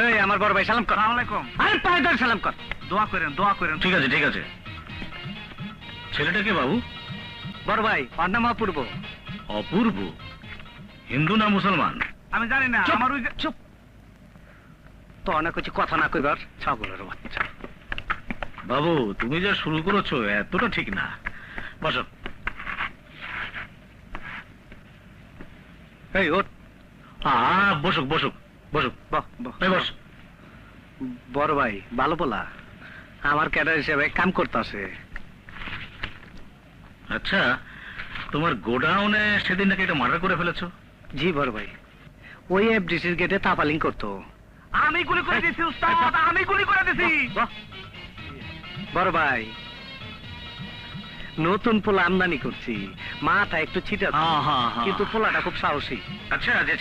এই আমার বড় ভাই সালাম কর। আসসালামু আলাইকুম। আরে পায়ে ধরে সালাম কর। দোয়া করেন, দোয়া করেন। ঠিক আছে ঠিক আছে। ছেলেটা কে বাবু? বড় ভাই ওর নাম অপূর্ব। অপূর্ব? হিন্দু না মুসলমান? আমি জানি না, চুপ, আমার ওই চুপ। তো অনেক কিছু কথা না কইবার ছাগলের বাচ্চা। বাবু তুমি যা শুরু করেছো এতটা ঠিক না। বসো। এই ওঠ। বসুক বসুক বসুক। বাহ, বাহ। এই বস। বড় ভাই ভালো বলা, আমার ক্যাডার হিসেবে কাম করতেছে। আচ্ছা, তোমার গোডাউনে সেদিন নাকি এটা মার্ডার করে ফেলেছো? জি বড় ভাই, ওই এফডিসির গেটে তাপালিং করতো। আমি গুলি করে দিছি উস্তাদ, আমি গুলি করে দিছি। বাহ। বড় ভাই নতুন পোলা আমদানি করছি, মাথা একটু ছিটা, কিন্তু পোলাটা খুব সাহসী। আচ্ছা যে